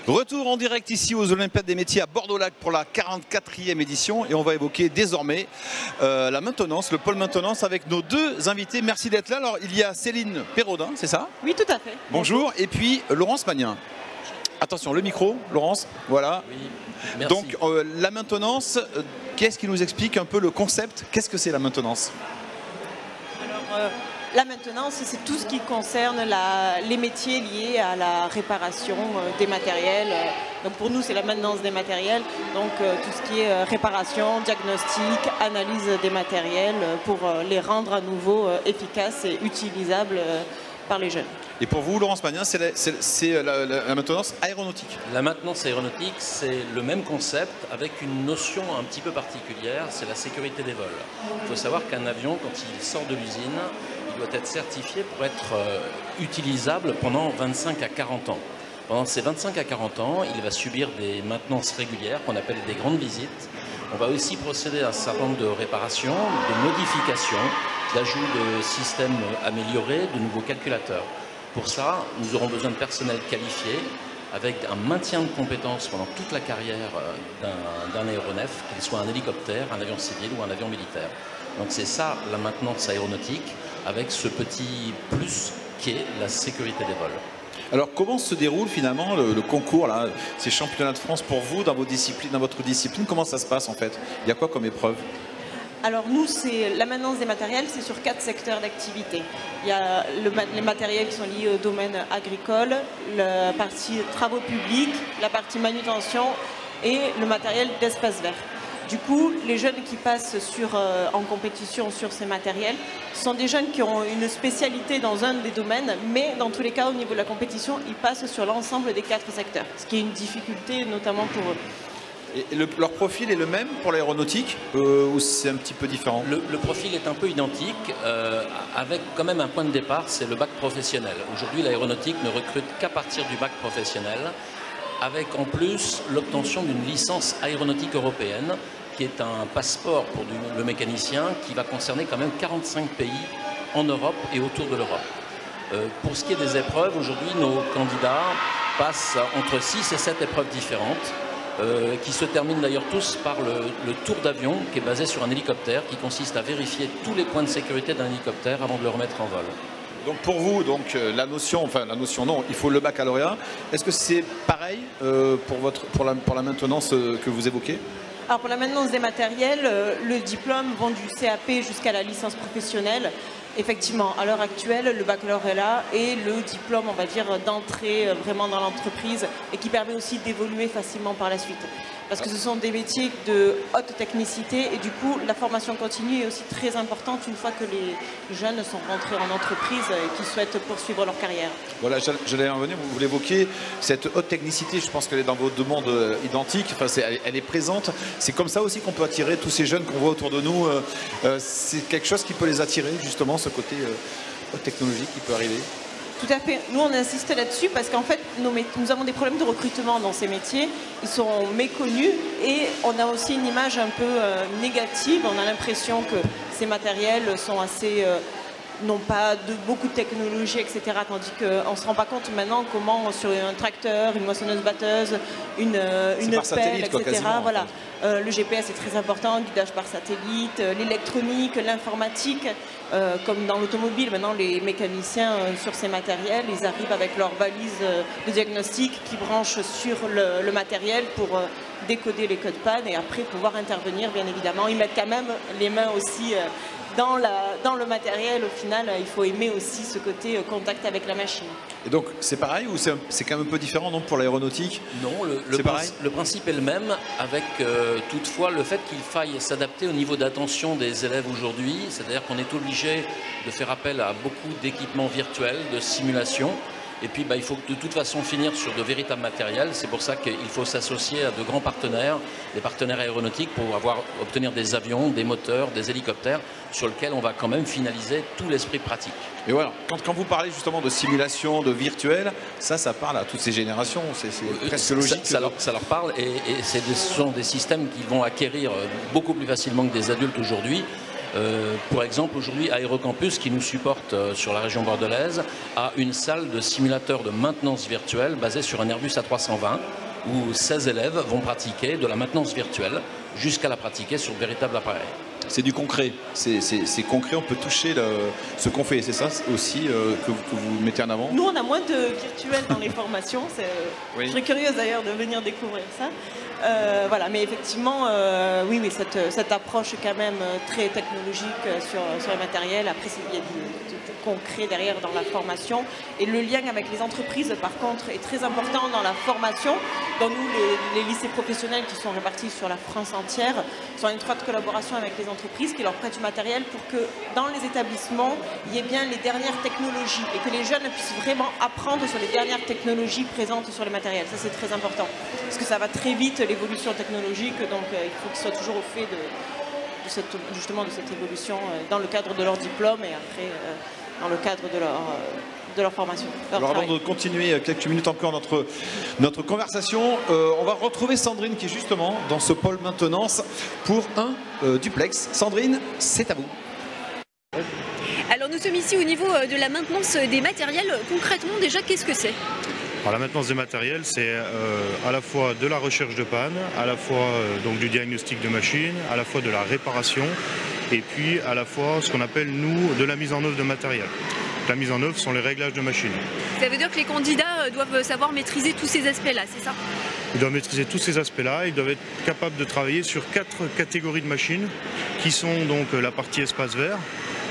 Retour en direct ici aux Olympiades des métiers à Bordeaux-Lac pour la 44e édition et on va évoquer désormais la maintenance, le pôle maintenance avec nos deux invités. Merci d'être là. Alors il y a Céline Perraudin, c'est ça? Oui, tout à fait. Bonjour. Et puis Laurence Magnin. Attention, le micro, Laurence, voilà. Oui, merci. Donc la maintenance, qu'est-ce qui nous explique un peu le concept? Qu'est-ce que c'est la maintenance? Alors, la maintenance, c'est tout ce qui concerne les métiers liés à la réparation des matériels. Donc pour nous, c'est la maintenance des matériels. Donc tout ce qui est réparation, diagnostic, analyse des matériels pour les rendre à nouveau efficaces et utilisables par les jeunes. Et pour vous, Laurence Magnin, c'est la maintenance aéronautique? La maintenance aéronautique, c'est le même concept avec une notion un petit peu particulière, c'est la sécurité des vols. Il faut savoir qu'un avion, quand il sort de l'usine, il doit être certifié pour être utilisable pendant 25 à 40 ans. Pendant ces 25 à 40 ans, il va subir des maintenances régulières qu'on appelle des grandes visites. On va aussi procéder à un certain nombre de réparations, de modifications, d'ajout de systèmes améliorés, de nouveaux calculateurs. Pour ça, nous aurons besoin de personnel qualifié, avec un maintien de compétences pendant toute la carrière d'un aéronef, qu'il soit un hélicoptère, un avion civil ou un avion militaire. Donc c'est ça la maintenance aéronautique, avec ce petit plus qui est la sécurité des vols. Alors comment se déroule finalement le concours, là, ces championnats de France pour vous, dans votre discipline, comment ça se passe en fait? Il y a quoi comme épreuve? Alors nous, c'est la maintenance des matériels, c'est sur 4 secteurs d'activité. Il y a les matériels qui sont liés au domaine agricole, la partie travaux publics, la partie manutention et le matériel d'espace vert. Du coup, les jeunes qui passent en compétition sur ces matériels sont des jeunes qui ont une spécialité dans un des domaines, mais dans tous les cas, au niveau de la compétition, ils passent sur l'ensemble des 4 secteurs, ce qui est une difficulté notamment pour eux. Et leur profil est le même pour l'aéronautique ou c'est un petit peu différent? Le profil est un peu identique, avec quand même un point de départ, c'est le bac professionnel. Aujourd'hui, l'aéronautique ne recrute qu'à partir du bac professionnel, avec en plus l'obtention d'une licence aéronautique européenne, qui est un passeport pour le mécanicien, qui va concerner quand même 45 pays en Europe et autour de l'Europe. Pour ce qui est des épreuves, aujourd'hui, nos candidats passent entre 6 et 7 épreuves différentes, qui se terminent d'ailleurs tous par le tour d'avion, qui est basé sur un hélicoptère, qui consiste à vérifier tous les points de sécurité d'un hélicoptère avant de le remettre en vol. Donc pour vous, la notion non, il faut le baccalauréat. Est-ce que c'est pareil pour la maintenance que vous évoquez? Alors pour la maintenance des matériels, le diplôme vont du CAP jusqu'à la licence professionnelle. Effectivement, à l'heure actuelle, le baccalauréat est le diplôme, on va dire, d'entrée vraiment dans l'entreprise et qui permet aussi d'évoluer facilement par la suite. Parce que ce sont des métiers de haute technicité et du coup, la formation continue est aussi très importante une fois que les jeunes sont rentrés en entreprise et qui souhaitent poursuivre leur carrière. Voilà, j'allais en venir, vous l'évoquiez, cette haute technicité, je pense qu'elle est dans vos demandes identiques, enfin, elle est présente. C'est comme ça aussi qu'on peut attirer tous ces jeunes qu'on voit autour de nous. C'est quelque chose qui peut les attirer, justement, ce côté haute technologie qui peut arriver. Tout à fait. Nous, on insiste là-dessus parce qu'en fait, nous avons des problèmes de recrutement dans ces métiers. Ils sont méconnus et on a aussi une image un peu négative. On a l'impression que ces matériels sont assez... n'ont pas beaucoup de technologie, etc. Tandis qu'on ne se rend pas compte maintenant comment sur un tracteur, une moissonneuse-batteuse, une pelle, etc. Quasiment, voilà. Le GPS est très important, le guidage par satellite, l'électronique, l'informatique. Comme dans l'automobile, maintenant les mécaniciens sur ces matériels, ils arrivent avec leur valise de diagnostic qui branchent sur le matériel pour décoder les codes panne et après pouvoir intervenir, bien évidemment. Ils mettent quand même les mains aussi dans le matériel. Au final, il faut aimer aussi ce côté contact avec la machine. Et donc c'est pareil ou c'est quand même un peu différent non, pour l'aéronautique? Non, le principe est le même, avec toutefois le fait qu'il faille s'adapter au niveau d'attention des élèves aujourd'hui. C'est-à-dire qu'on est obligé de faire appel à beaucoup d'équipements virtuels, de simulation. Et puis il faut de toute façon finir sur de véritables matériels. C'est pour ça qu'il faut s'associer à de grands partenaires, des partenaires aéronautiques pour obtenir des avions, des moteurs, des hélicoptères sur lesquels on va quand même finaliser tout l'esprit pratique. Et voilà, quand vous parlez justement de simulation, de virtuel, ça parle à toutes ces générations, c'est presque logique. Ça leur parle et ce sont des systèmes qu'ils vont acquérir beaucoup plus facilement que des adultes aujourd'hui. Pour exemple, aujourd'hui, Aérocampus, qui nous supporte sur la région bordelaise, a une salle de simulateur de maintenance virtuelle basée sur un Airbus A320, où 16 élèves vont pratiquer de la maintenance virtuelle jusqu'à la pratiquer sur de véritables appareils. C'est du concret, c'est concret, on peut toucher ce qu'on fait, c'est ça aussi que vous mettez en avant? Nous, on a moins de virtuel dans les formations, je serais curieuse d'ailleurs de venir découvrir ça. Voilà, mais effectivement, oui, cette approche quand même très technologique sur le matériel. Après, il y a du concret derrière dans la formation. Et le lien avec les entreprises, par contre, est très important dans la formation. Dans nous, les lycées professionnels qui sont répartis sur la France entière sont en étroite collaboration avec les entreprises qui leur prêtent du matériel pour que dans les établissements, il y ait bien les dernières technologies et que les jeunes puissent vraiment apprendre sur les dernières technologies présentes sur le matériel. Ça, c'est très important. Parce que ça va très vite, l'évolution technologique, donc il faut qu'ils soient toujours au fait justement de cette évolution dans le cadre de leur diplôme et après dans le cadre de leur formation. Alors avant de continuer quelques minutes encore notre conversation, on va retrouver Sandrine qui est justement dans ce pôle maintenance pour un duplex. Sandrine, c'est à vous. Alors nous sommes ici au niveau de la maintenance des matériels. Concrètement déjà, qu'est-ce que c'est ? Alors, la maintenance des matériels, c'est à la fois de la recherche de panne, à la fois donc du diagnostic de machine, à la fois de la réparation et puis à la fois ce qu'on appelle nous de la mise en œuvre de matériel. La mise en œuvre sont les réglages de machine. Ça veut dire que les candidats doivent savoir maîtriser tous ces aspects-là, c'est ça? Ils doivent maîtriser tous ces aspects-là, ils doivent être capables de travailler sur 4 catégories de machines qui sont donc la partie espace vert,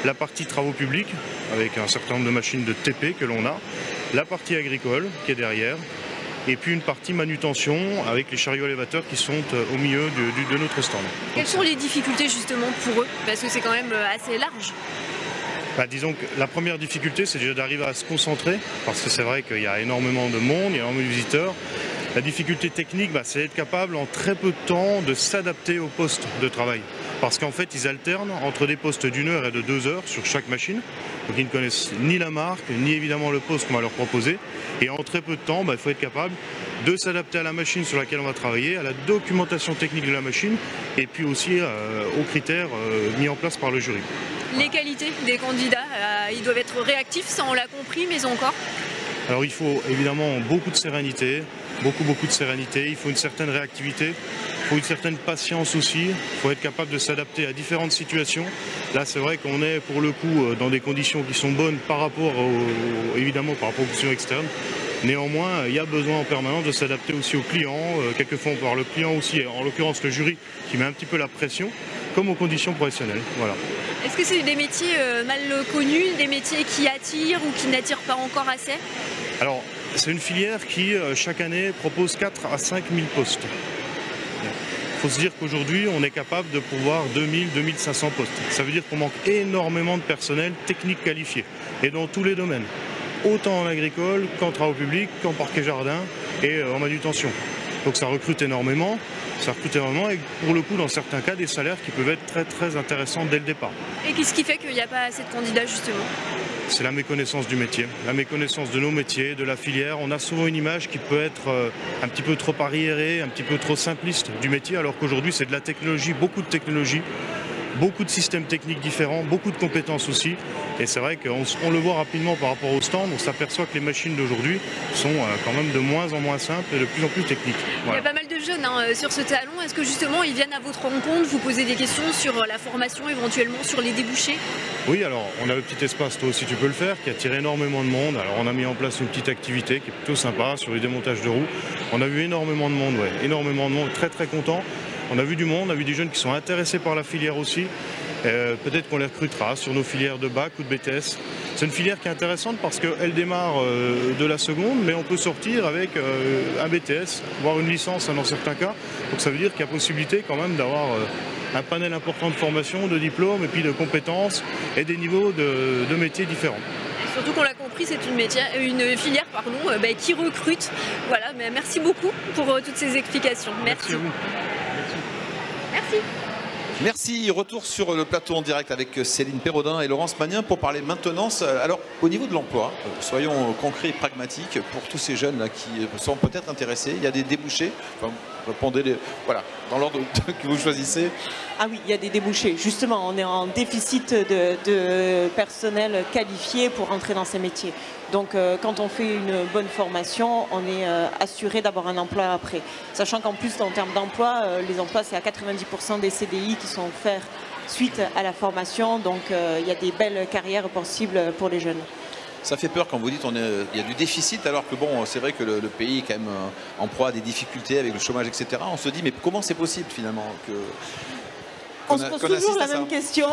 la partie travaux publics avec un certain nombre de machines de TP que l'on a, la partie agricole qui est derrière, et puis une partie manutention avec les chariots élévateurs qui sont au milieu de notre stand. Quelles sont les difficultés justement pour eux? Parce que c'est quand même assez large. Disons que la première difficulté, c'est déjà d'arriver à se concentrer, parce que c'est vrai qu'il y a énormément de monde, il y a énormément de visiteurs. La difficulté technique, c'est d'être capable en très peu de temps de s'adapter au poste de travail. Parce qu'en fait, ils alternent entre des postes d'1 heure et de 2 heures sur chaque machine. Donc ils ne connaissent ni la marque, ni évidemment le poste qu'on va leur proposer. Et en très peu de temps, il faut être capable de s'adapter à la machine sur laquelle on va travailler, à la documentation technique de la machine, et puis aussi aux critères mis en place par le jury. Les qualités des candidats, ils doivent être réactifs, ça on l'a compris, mais encore? Alors il faut évidemment beaucoup de sérénité, beaucoup de sérénité, il faut une certaine réactivité, il faut une certaine patience aussi, il faut être capable de s'adapter à différentes situations. Là c'est vrai qu'on est pour le coup dans des conditions qui sont bonnes par rapport évidemment par rapport aux conditions externes. Néanmoins, il y a besoin en permanence de s'adapter aussi aux clients. Quelquefois on peut avoir le client aussi, en l'occurrence le jury, qui met un petit peu la pression, comme aux conditions professionnelles. Voilà. Est-ce que c'est des métiers mal connus, des métiers qui attirent ou qui n'attirent pas encore assez? Alors, c'est une filière qui, chaque année, propose 4 à 5 000 postes. Il faut se dire qu'aujourd'hui, on est capable de pourvoir 2000, 2500 postes. Ça veut dire qu'on manque énormément de personnel technique qualifié, et dans tous les domaines. Autant en agricole qu'en travaux publics, qu'en parc et jardin et en manutention. Donc ça recrute énormément, et pour le coup dans certains cas des salaires qui peuvent être très très intéressants dès le départ. Et qu'est-ce qui fait qu'il n'y a pas assez de candidats justement? C'est la méconnaissance du métier, la méconnaissance de nos métiers, de la filière. On a souvent une image qui peut être un petit peu trop arriérée, un petit peu trop simpliste du métier, alors qu'aujourd'hui c'est de la technologie, beaucoup de technologie. Beaucoup de systèmes techniques différents, beaucoup de compétences aussi. Et c'est vrai qu'on le voit rapidement par rapport au stand, on s'aperçoit que les machines d'aujourd'hui sont quand même de moins en moins simples et de plus en plus techniques. Voilà. Il y a pas mal de jeunes sur ce salon. Est-ce que justement ils viennent à votre rencontre, vous poser des questions sur la formation, éventuellement sur les débouchés? Oui, alors on a le petit espace, toi aussi tu peux le faire, qui attire énormément de monde. Alors on a mis en place une petite activité qui est plutôt sympa sur le démontage de roues. On a vu énormément de monde, énormément de monde, très très content. On a vu du monde, on a vu des jeunes qui sont intéressés par la filière aussi. Peut-être qu'on les recrutera sur nos filières de bac ou de BTS. C'est une filière qui est intéressante parce qu'elle démarre de la seconde, mais on peut sortir avec un BTS, voire une licence dans certains cas. Donc ça veut dire qu'il y a possibilité quand même d'avoir un panel important de formation, de diplômes et puis de compétences et des niveaux de métiers différents. Surtout qu'on l'a compris, c'est une filière qui recrute. Voilà, mais merci beaucoup pour toutes ces explications. Merci à vous. Merci. Merci. Retour sur le plateau en direct avec Céline Perrodin et Laurence Magnin pour parler maintenance. Alors, au niveau de l'emploi, soyons concrets et pragmatiques pour tous ces jeunes là qui sont peut-être intéressés. Il y a des débouchés. Enfin, Répondez voilà, dans l'ordre que vous choisissez. Ah oui, il y a des débouchés. Justement, on est en déficit de personnel qualifié pour entrer dans ces métiers. Donc quand on fait une bonne formation, on est assuré d'avoir un emploi après. Sachant qu'en plus, en termes d'emploi, les emplois, c'est à 90% des CDI qui sont offerts suite à la formation. Donc il y a des belles carrières possibles pour les jeunes. Ça fait peur quand vous dites il y a du déficit, alors que bon, c'est vrai que le pays est quand même en proie à des difficultés avec le chômage, etc. On se dit, mais comment c'est possible finalement que... On se pose toujours la même question.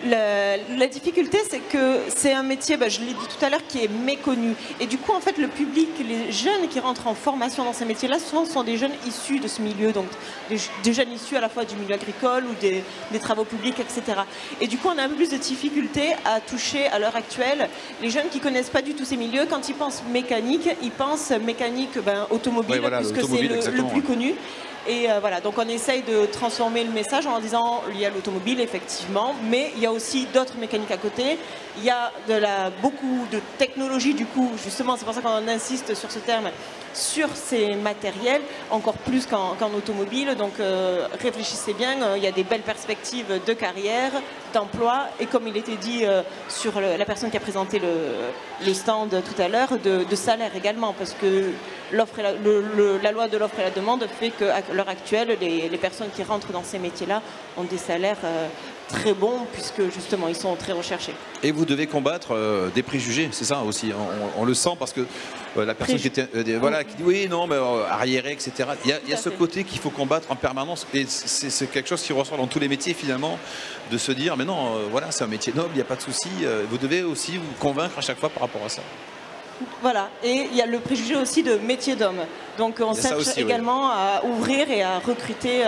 La difficulté, c'est que c'est un métier, je l'ai dit tout à l'heure, qui est méconnu. Et du coup, en fait, le public, les jeunes qui rentrent en formation dans ces métiers-là, souvent sont des jeunes issus de ce milieu, donc des jeunes issus à la fois du milieu agricole ou des travaux publics, etc. Et du coup, on a un peu plus de difficultés à toucher à l'heure actuelle les jeunes qui ne connaissent pas du tout ces milieux. Quand ils pensent mécanique, ils pensent mécanique automobile, voilà, puisque c'est le plus connu. Et voilà, donc on essaye de transformer le message en disant il y a l'automobile effectivement, mais il y a aussi d'autres mécaniques à côté. Il y a beaucoup de technologie du coup, justement, c'est pour ça qu'on insiste sur ce terme, sur ces matériels, encore plus qu'en automobile. Donc réfléchissez bien, il y a des belles perspectives de carrière, d'emploi, et comme il était dit sur la personne qui a présenté le stand tout à l'heure, de salaire également, parce que la loi de l'offre et la demande fait qu'à l'heure actuelle, les personnes qui rentrent dans ces métiers-là ont des salaires très bons, puisque justement ils sont très recherchés. Et vous devez combattre des préjugés, c'est ça aussi, on le sent, parce que la personne qui était, qui dit oui, non, mais arriéré, etc. Il y a ce côté qu'il faut combattre en permanence, et c'est quelque chose qui ressort dans tous les métiers finalement, de se dire mais non, voilà, c'est un métier noble, il n'y a pas de souci, vous devez aussi vous convaincre à chaque fois par rapport à ça. Voilà, et il y a le préjugé aussi de métier d'homme. Donc on cherche également à ouvrir et à recruter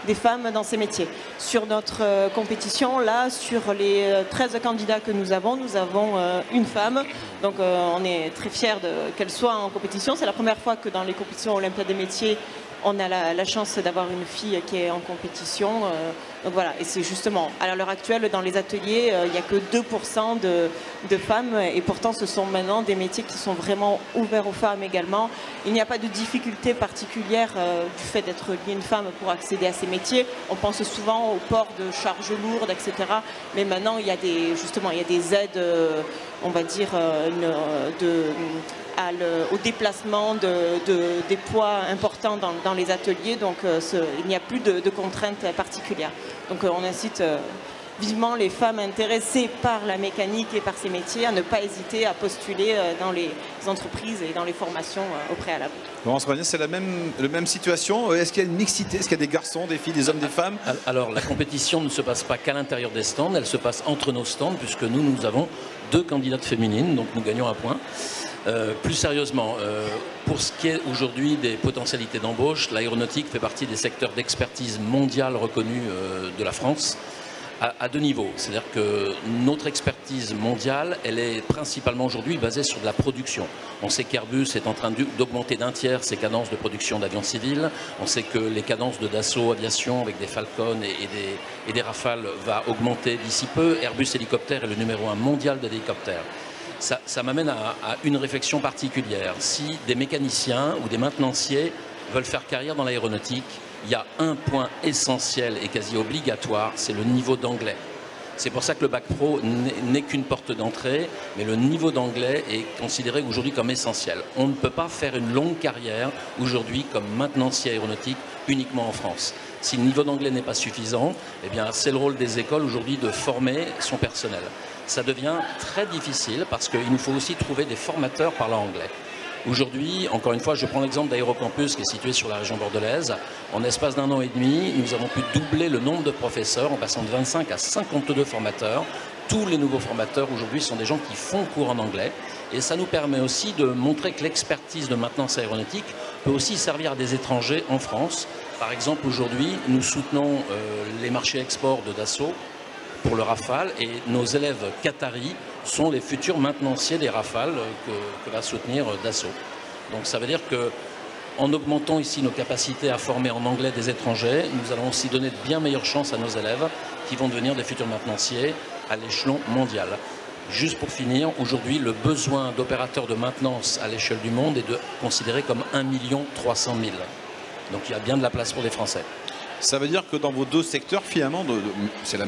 des femmes dans ces métiers. Sur notre compétition, là, sur les 13 candidats que nous avons une femme. Donc on est très fiers qu'elle soit en compétition. C'est la première fois que dans les compétitions Olympiades des métiers, on a la chance d'avoir une fille qui est en compétition. Donc voilà, et c'est justement, à l'heure actuelle, dans les ateliers, il n'y a que 2% de femmes, et pourtant ce sont maintenant des métiers qui sont vraiment ouverts aux femmes également. Il n'y a pas de difficulté particulière du fait d'être une femme pour accéder à ces métiers. On pense souvent au port de charges lourdes, etc. Mais maintenant, il y a des aides, on va dire, au déplacement des poids importants dans les ateliers, donc il n'y a plus de contraintes particulières. Donc on incite vivement les femmes intéressées par la mécanique et par ces métiers à ne pas hésiter à postuler dans les entreprises et dans les formations au préalable. Laurence Rognier, c'est la même situation. Est-ce qu'il y a une mixité? Est-ce qu'il y a des garçons, des filles, des hommes, des femmes? Alors la compétition ne se passe pas qu'à l'intérieur des stands, elle se passe entre nos stands, puisque nous avons 2 candidates féminines, donc nous gagnons un point. Plus sérieusement, pour ce qui est aujourd'hui des potentialités d'embauche, l'aéronautique fait partie des secteurs d'expertise mondiale reconnus de la France à 2 niveaux. C'est-à-dire que notre expertise mondiale, elle est principalement aujourd'hui basée sur de la production. On sait qu'Airbus est en train d'augmenter d'1 tiers ses cadences de production d'avions civils. On sait que les cadences de Dassault Aviation avec des Falcon et des Rafales va augmenter d'ici peu. Airbus Hélicoptère est le numéro 1 mondial de l'hélicoptère. Ça m'amène à une réflexion particulière. Si des mécaniciens ou des maintenanciers veulent faire carrière dans l'aéronautique, il y a un point essentiel et quasi obligatoire, c'est le niveau d'anglais. C'est pour ça que le bac pro n'est qu'une porte d'entrée, mais le niveau d'anglais est considéré aujourd'hui comme essentiel. On ne peut pas faire une longue carrière aujourd'hui comme maintenancier aéronautique uniquement en France. Si le niveau d'anglais n'est pas suffisant, eh bien c'est le rôle des écoles aujourd'hui de former son personnel. Ça devient très difficile parce qu'il nous faut aussi trouver des formateurs parlant anglais. Aujourd'hui, encore une fois, je prends l'exemple d'Aérocampus qui est situé sur la région bordelaise. En l'espace d'1 an et demi, nous avons pu doubler le nombre de professeurs en passant de 25 à 52 formateurs. Tous les nouveaux formateurs aujourd'hui sont des gens qui font cours en anglais. Et ça nous permet aussi de montrer que l'expertise de maintenance aéronautique peut aussi servir à des étrangers en France. Par exemple, aujourd'hui, nous soutenons les marchés export de Dassault pour le Rafale, et nos élèves qataris sont les futurs maintenanciers des Rafales que va soutenir Dassault. Donc ça veut dire que en augmentant ici nos capacités à former en anglais des étrangers, nous allons aussi donner de bien meilleures chances à nos élèves qui vont devenir des futurs maintenanciers à l'échelon mondial. Juste pour finir, aujourd'hui, le besoin d'opérateurs de maintenance à l'échelle du monde est considéré comme 1 300 000. Donc il y a bien de la place pour des Français. Ça veut dire que dans vos deux secteurs, finalement,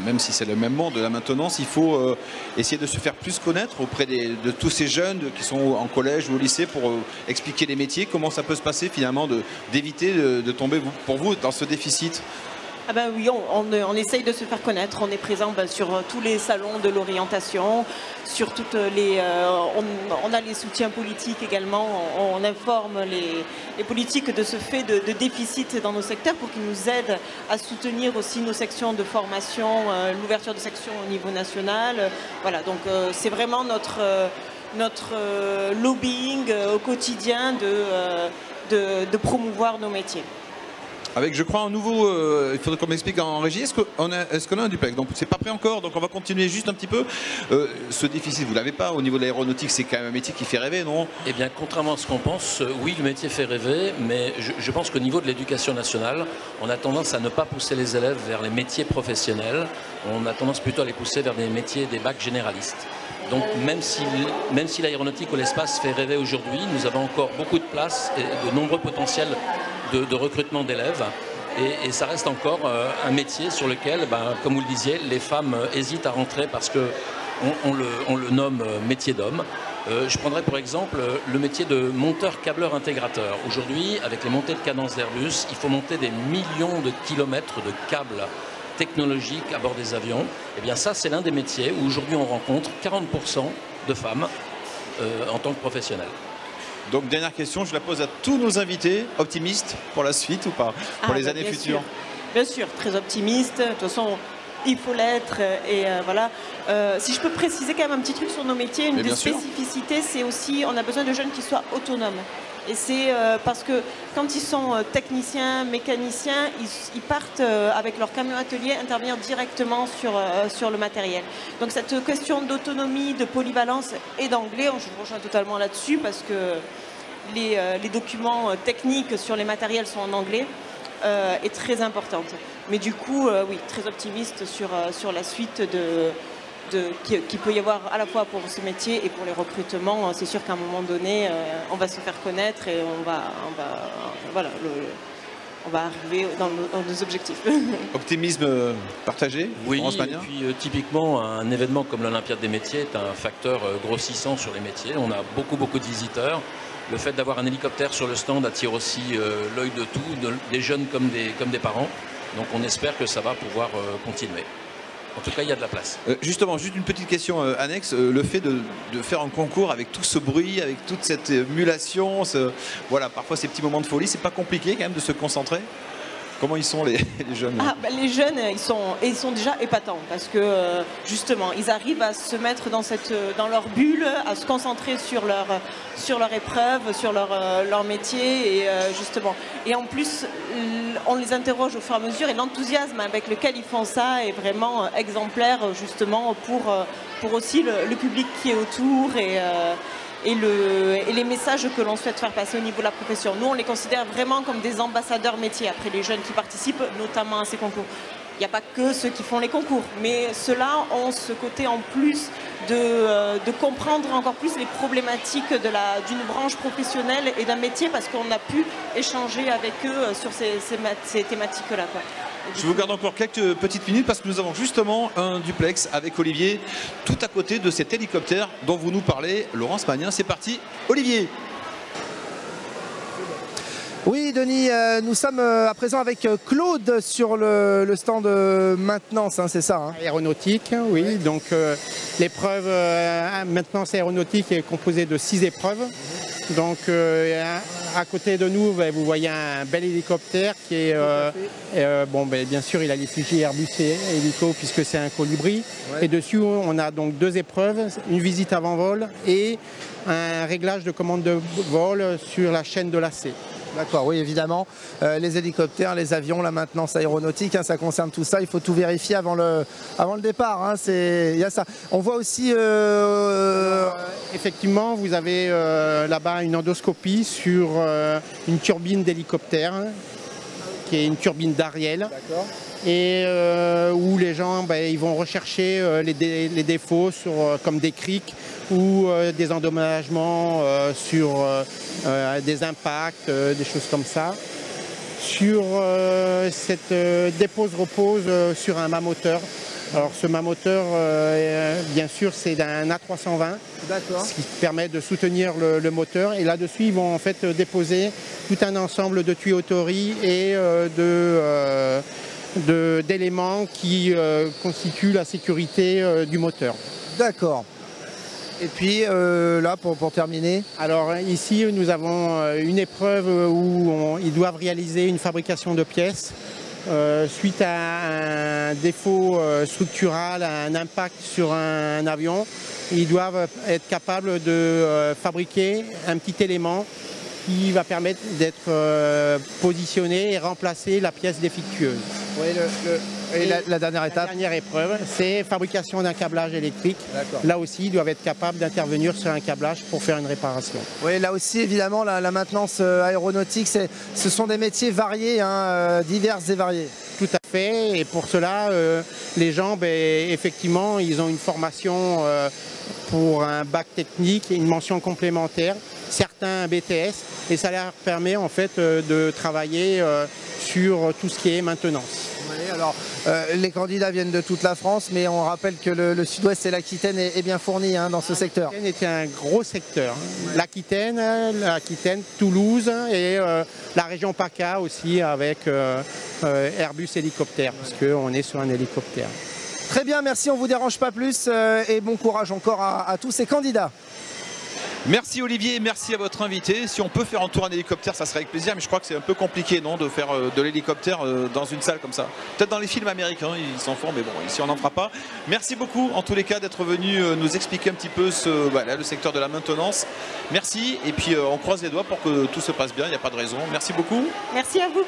même si c'est le même monde de la maintenance, il faut essayer de se faire plus connaître auprès de tous ces jeunes qui sont en collège ou au lycée pour expliquer les métiers. Comment ça peut se passer finalement d'éviter de tomber pour vous dans ce déficit? Ah ben oui, on essaye de se faire connaître. On est présent sur tous les salons de l'orientation, sur toutes les. On a les soutiens politiques également. On informe les politiques de ce fait de déficit dans nos secteurs pour qu'ils nous aident à soutenir aussi nos sections de formation, l'ouverture de sections au niveau national. Voilà, donc c'est vraiment notre lobbying au quotidien de promouvoir nos métiers. Avec, je crois, un nouveau, il faudrait qu'on m'explique en régie, est-ce qu'on a un duplex? Donc c'est pas prêt encore, donc on va continuer juste un petit peu. Ce déficit, vous l'avez pas, au niveau de l'aéronautique, c'est quand même un métier qui fait rêver, non? Eh bien, contrairement à ce qu'on pense, oui, le métier fait rêver, mais je pense qu'au niveau de l'éducation nationale, on a tendance à ne pas pousser les élèves vers les métiers professionnels, on a tendance plutôt à les pousser vers des métiers, des bacs généralistes. Donc même si l'aéronautique ou l'espace fait rêver aujourd'hui, nous avons encore beaucoup de place et de nombreux potentiels de recrutement d'élèves. Et ça reste encore un métier sur lequel, comme vous le disiez, les femmes hésitent à rentrer parce qu'on le nomme métier d'homme. Je prendrais pour exemple le métier de monteur-câbleur intégrateur. Aujourd'hui, avec les montées de cadence d'Airbus, il faut monter des millions de kilomètres de câbles technologiques à bord des avions. Et bien ça, c'est l'un des métiers où aujourd'hui on rencontre 40% de femmes en tant que professionnelles. Donc dernière question, je la pose à tous nos invités, optimistes pour la suite ou pas, pour les années futures? Bien sûr, très optimiste. De toute façon, il faut l'être. Et voilà. Si je peux préciser quand même un petit truc sur nos métiers, une des spécificités, c'est aussi, on a besoin de jeunes qui soient autonomes. Et c'est parce que quand ils sont techniciens, mécaniciens, ils partent avec leur camion atelier intervenir directement sur le matériel. Donc cette question d'autonomie, de polyvalence et d'anglais, je vous rejoins totalement là-dessus parce que les documents techniques sur les matériels sont en anglais, est très importante. Mais du coup, oui, très optimiste sur la suite qu'il peut y avoir à la fois pour ce métier et pour les recrutements. C'est sûr qu'à un moment donné, on va se faire connaître et on va arriver dans nos objectifs. Optimisme partagé? Oui, et puis typiquement, un événement comme l'Olympiade des métiers est un facteur grossissant sur les métiers. On a beaucoup de visiteurs. Le fait d'avoir un hélicoptère sur le stand attire aussi l'œil de tout, des jeunes comme des parents. Donc on espère que ça va pouvoir continuer. En tout cas, il y a de la place. Justement, juste une petite question annexe. Le fait de faire un concours avec tout ce bruit, avec toute cette émulation, voilà, parfois ces petits moments de folie, c'est pas compliqué quand même de se concentrer? Comment ils sont les jeunes? Les jeunes, ils sont déjà épatants parce que justement, ils arrivent à se mettre dans leur bulle, à se concentrer sur leur épreuve, sur leur métier et justement. Et en plus, on les interroge au fur et à mesure et l'enthousiasme avec lequel ils font ça est vraiment exemplaire justement pour aussi le public qui est autour et les messages que l'on souhaite faire passer au niveau de la profession. Nous, on les considère vraiment comme des ambassadeurs métiers. Après, les jeunes qui participent notamment à ces concours. Il n'y a pas que ceux qui font les concours, mais ceux-là ont ce côté en plus de comprendre encore plus les problématiques d'une branche professionnelle et d'un métier parce qu'on a pu échanger avec eux sur ces thématiques-là. Je vous garde encore quelques petites minutes parce que nous avons justement un duplex avec Olivier tout à côté de cet hélicoptère dont vous nous parlez, Laurence Magnin. C'est parti, Olivier. Oui, Denis, nous sommes à présent avec Claude sur le stand maintenance, hein, c'est ça, hein? Aéronautique, oui. Ouais. Donc l'épreuve maintenance aéronautique est composée de 6 épreuves. Donc à côté de nous, vous voyez un bel hélicoptère qui est bien sûr il a l'effigie Airbus et Hélico puisque c'est un colibri. Ouais. Et dessus on a donc 2 épreuves, une visite avant vol et un réglage de commande de vol sur la chaîne de lacet. D'accord, oui, évidemment. Les hélicoptères, les avions, la maintenance aéronautique, hein, ça concerne tout ça. Il faut tout vérifier avant le départ. Hein, il y a ça. On voit aussi... effectivement, vous avez là-bas une endoscopie sur une turbine d'hélicoptère, qui est une turbine d'Ariel. D'accord. Et où les gens ils vont rechercher les défauts comme des criques ou des endommagements sur des impacts, des choses comme ça. Sur cette dépose-repose sur un mât moteur. Alors ce mât moteur, bien sûr, c'est d'un A320, ce qui permet de soutenir le moteur. Et là-dessus, ils vont en fait déposer tout un ensemble de tuyauteries et d'éléments qui constituent la sécurité du moteur. D'accord. Et puis là, pour terminer. Alors ici, nous avons une épreuve où ils doivent réaliser une fabrication de pièces. Suite à un défaut structural, à un impact sur un avion, ils doivent être capables de fabriquer un petit élément qui va permettre d'être positionné et remplacer la pièce défectueuse. Oui, et la dernière étape. La dernière épreuve, c'est fabrication d'un câblage électrique. Là aussi, ils doivent être capables d'intervenir sur un câblage pour faire une réparation. Oui, là aussi, évidemment, la maintenance aéronautique, ce sont des métiers variés, hein, divers et variés. Tout à fait, et pour cela, les gens, effectivement, ils ont une formation pour un bac technique et une mention complémentaire, certains un BTS, et ça leur permet en fait de travailler sur tout ce qui est maintenance. Oui, alors les candidats viennent de toute la France, mais on rappelle que le Sud-Ouest et l'Aquitaine est bien fourni dans ce secteur. L'Aquitaine était un gros secteur. L'Aquitaine, Toulouse et la région PACA aussi avec Airbus hélicoptère, parce qu'on est sur un hélicoptère. Très bien, merci, on ne vous dérange pas plus et bon courage encore à tous ces candidats. Merci Olivier, merci à votre invité. Si on peut faire un tour en hélicoptère, ça serait avec plaisir, mais je crois que c'est un peu compliqué, non, de faire de l'hélicoptère dans une salle comme ça. Peut-être dans les films américains, ils s'en font, mais bon, ici on n'en fera pas. Merci beaucoup, en tous les cas, d'être venu nous expliquer un petit peu le secteur de la maintenance. Merci, et puis on croise les doigts pour que tout se passe bien, il n'y a pas de raison. Merci beaucoup. Merci à vous.